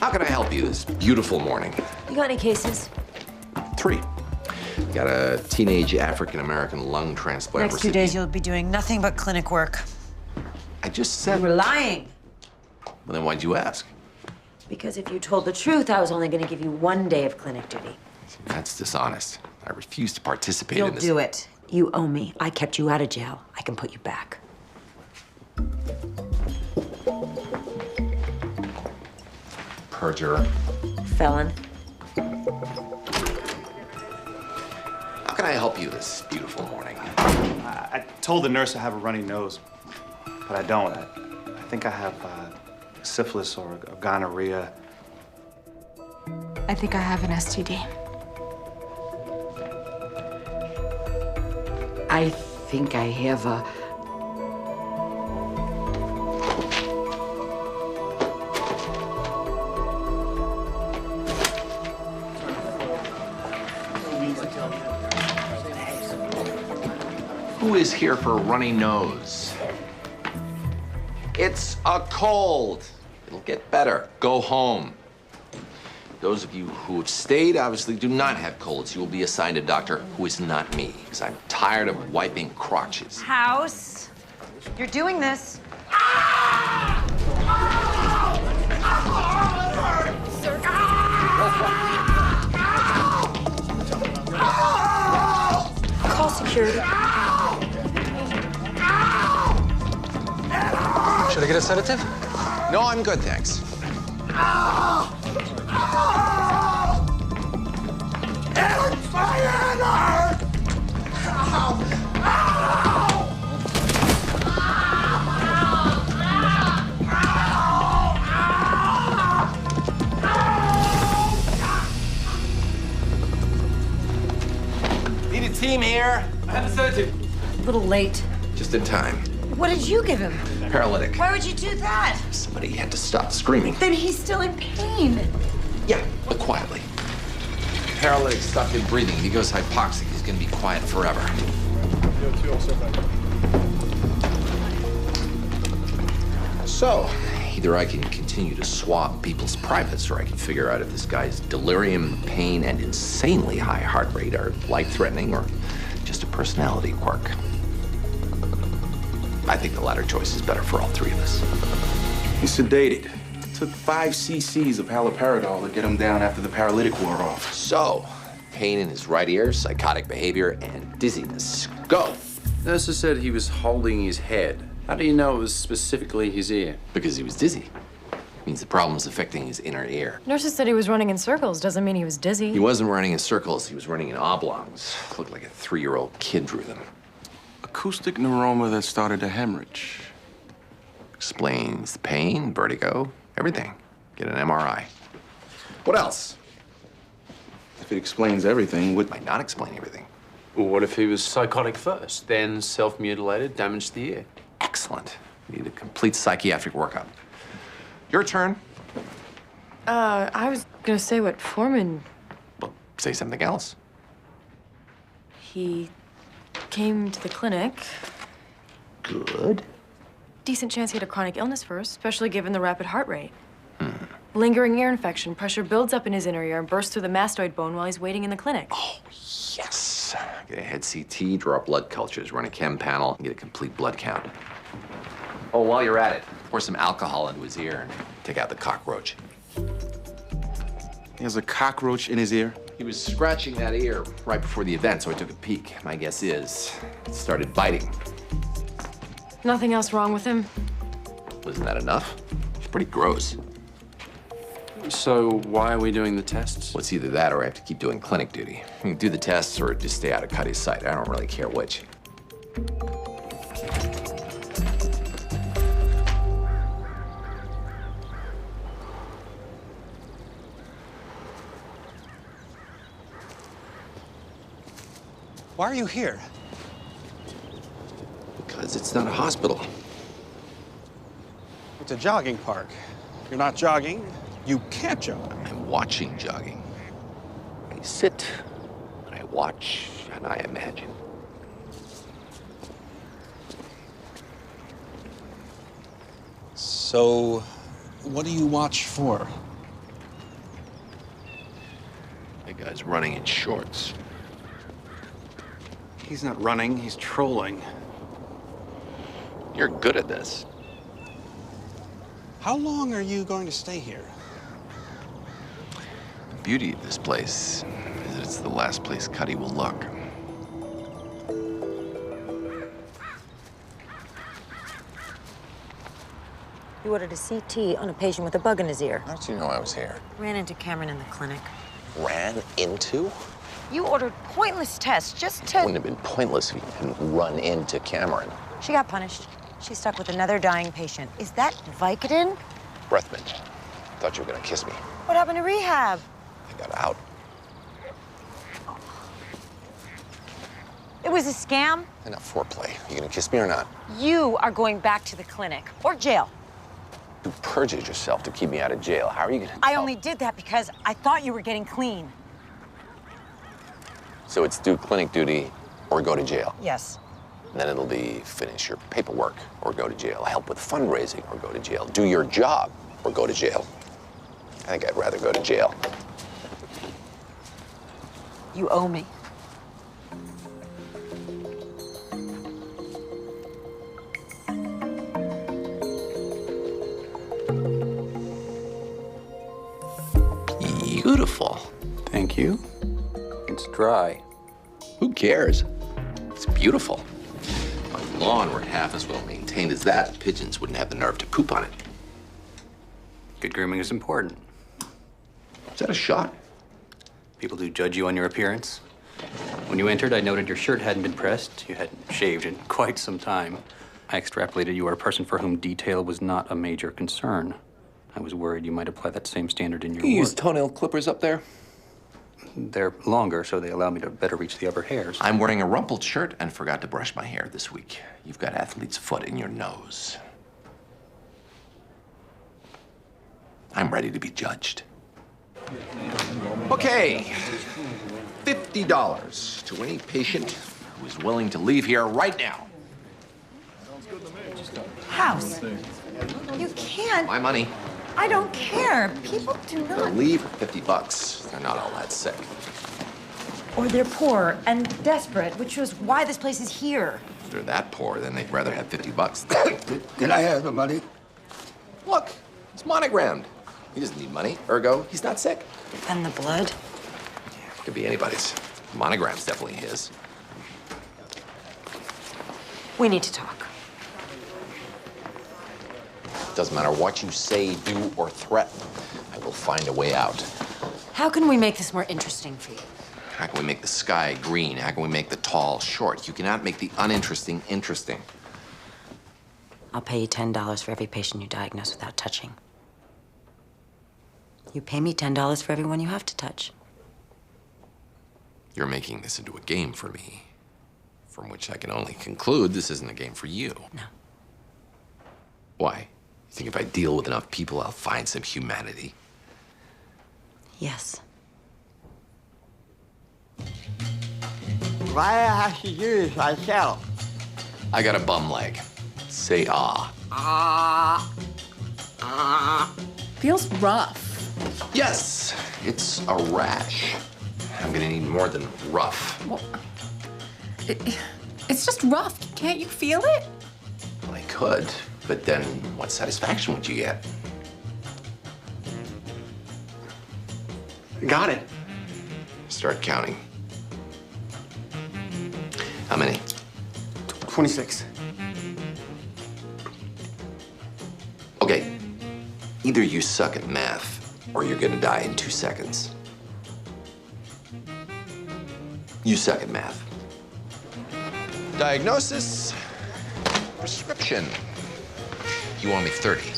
How can I help you this beautiful morning? You got any cases? 3. Got a teenage African-American lung transplant Next 2 days you'll be doing nothing but clinic work. I just said... You were lying. Well, then why'd you ask? Because if you told the truth, I was only going to give you 1 day of clinic duty. That's dishonest. I refuse to participate You'll in this. do it. You owe me. I kept you out of jail. I can put you back. Perjurer. Felon. How can I help you this beautiful morning? I told the nurse I have a runny nose, but I don't. I think I have syphilis or gonorrhea. I think I have an STD. I think I have a... Who is here for a runny nose? It's a cold. It'll get better. Go home. Those of you who have stayed obviously do not have colds. You will be assigned a doctor who is not me, because I'm tired of wiping crotches. House, you're doing this. Call security. Should I get a sedative? No, I'm good, thanks. Need a team here. I have a sedative. A little late. Just in time. What did you give him? Paralytic. Why would you do that? Somebody had to stop screaming. Then he's still in pain. Yeah, but quietly. Paralytic stuck in breathing. If he goes hypoxic, he's gonna be quiet forever. So, either I can continue to swab people's privates, or I can figure out if this guy's delirium, pain, and insanely high heart rate are life-threatening or just a personality quirk. I think the latter choice is better for all 3 of us. He's sedated. It took 5 cc's of haloperidol to get him down after the paralytic wore off. So, pain in his right ear, psychotic behavior, and dizziness. Go! Nurses said he was holding his head. How do you know it was specifically his ear? Because he was dizzy. Means the problem's affecting his inner ear. Nurses said he was running in circles. Doesn't mean he was dizzy. He wasn't running in circles, he was running in oblongs. Looked like a 3-year-old kid drew them. Acoustic neuroma that started a hemorrhage. Explains the pain, vertigo, everything. Get an MRI. What else? If it explains everything, what... Might not explain everything. Well, what if he was psychotic first, then self-mutilated, damaged the ear? Excellent. Need a complete psychiatric workup. Your turn. I was gonna say what Foreman... Well, say something else. He came to the clinic. Good. Decent chance he had a chronic illness first, especially given the rapid heart rate. Lingering ear infection. Pressure builds up in his inner ear and bursts through the mastoid bone while he's waiting in the clinic. Oh, yes. Get a head CT, draw blood cultures, run a chem panel, and get a complete blood count. Oh, while you're at it, pour some alcohol into his ear and take out the cockroach. He has a cockroach in his ear? He was scratching that ear right before the event, so I took a peek. My guess is it started biting. Nothing else wrong with him? Wasn't that enough? It's pretty gross. So why are we doing the tests? Well, it's either that or I have to keep doing clinic duty. I can do the tests or just stay out of Cuddy's sight. I don't really care which. Why are you here? Because it's not a hospital. It's a jogging park. You're not jogging, you can't jog. I'm watching jogging. I sit, and I watch, and I imagine. So, what do you watch for? That guy's running in shorts. He's not running, he's trolling. You're good at this. How long are you going to stay here? The beauty of this place is that it's the last place Cuddy will look. You ordered a CT on a patient with a bug in his ear. How did you know I was here? Ran into Cameron in the clinic. Ran into? You ordered pointless tests just to... Wouldn't have been pointless if you hadn't run into Cameron. She got punished. She's stuck with another dying patient. Is that Vicodin? Breath mint. Thought you were gonna kiss me. What happened to rehab? I got out. It was a scam. Enough foreplay. You gonna kiss me or not? You are going back to the clinic or jail. You perjured yourself to keep me out of jail. How are you gonna I only did that because I thought you were getting clean. So it's do clinic duty or go to jail. Yes. And then it'll be finish your paperwork or go to jail. Help with fundraising or go to jail. Do your job or go to jail. I think I'd rather go to jail. You owe me. Beautiful. Thank you. It's dry. Who cares? It's beautiful. If my lawn were half as well maintained as that, pigeons wouldn't have the nerve to poop on it. Good grooming is important. Is that a shot? People do judge you on your appearance. When you entered, I noted your shirt hadn't been pressed. You hadn't shaved in quite some time. I extrapolated you were a person for whom detail was not a major concern. I was worried you might apply that same standard in your You work. use toenail clippers up there? They're longer, so they allow me to better reach the upper hairs. I'm wearing a rumpled shirt and forgot to brush my hair this week. You've got athlete's foot in your nose. I'm ready to be judged. Okay, $50 to any patient who is willing to leave here right now. House. You can't. My money. I don't care. People do They'll not. leave for $50. They're not all that sick. Or they're poor and desperate, which is why this place is here. If they're that poor, then they'd rather have $50. Can I have the money? Look, it's monogrammed. He doesn't need money. Ergo, he's not sick. And the blood? Could be anybody's. Monogram's definitely his. We need to talk. Doesn't matter what you say, do, or threaten. I will find a way out. How can we make this more interesting for you? How can we make the sky green? How can we make the tall short? You cannot make the uninteresting interesting. I'll pay you $10 for every patient you diagnose without touching. You pay me $10 for everyone you have to touch. You're making this into a game for me, from which I can only conclude this isn't a game for you. No. Why? You think if I deal with enough people, I'll find some humanity? Yes. Why I have to do this myself? I got a bum leg. Say ah. Feels rough. Yes, it's a rash. I'm gonna need more than rough. Well, it's just rough. Can't you feel it? Well, I could, but then what satisfaction would you get? Got it. Start counting. How many? 26. Okay, either you suck at math or you're gonna die in 2 seconds. You suck at math. Diagnosis, prescription. You owe me 30.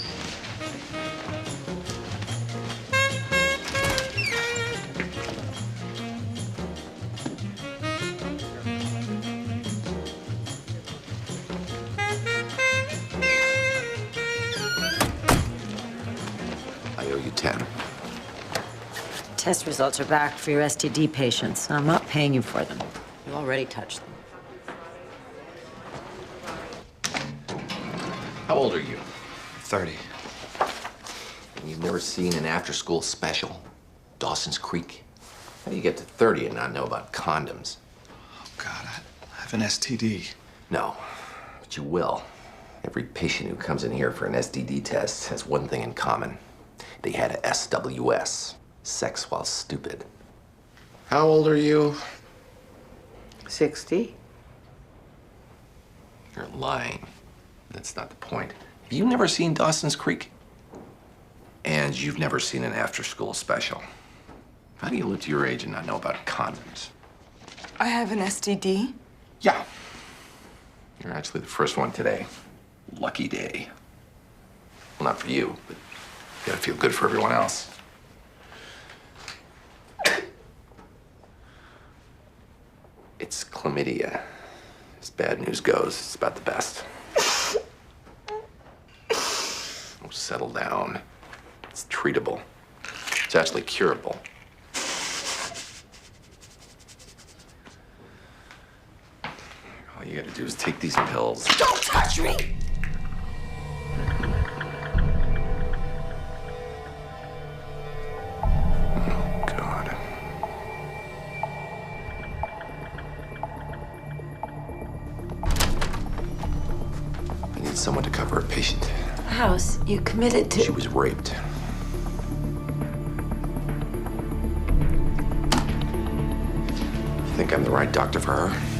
I owe you 10. Test results are back for your STD patients. I'm not paying you for them. You already touched them. How old are you? 30. And you've never seen an after-school special? Dawson's Creek? How do you get to 30 and not know about condoms? Oh, God, I have an STD. No, but you will. Every patient who comes in here for an STD test has one thing in common. They had a SWS, sex while stupid. How old are you? 60. You're lying. That's not the point. Have you never seen Dawson's Creek? And you've never seen an after-school special. How do you live to your age and not know about condoms? I have an STD. Yeah. You're actually the first one today. Lucky day. Well, not for you, but you gotta feel good for everyone else. It's chlamydia. As bad news goes, it's about the best. Oh, settle down. It's treatable. It's actually curable. All you gotta do is take these pills. Don't touch me! Oh, God. I need someone to cover a patient. House, you committed to... She was raped. You think I'm the right doctor for her?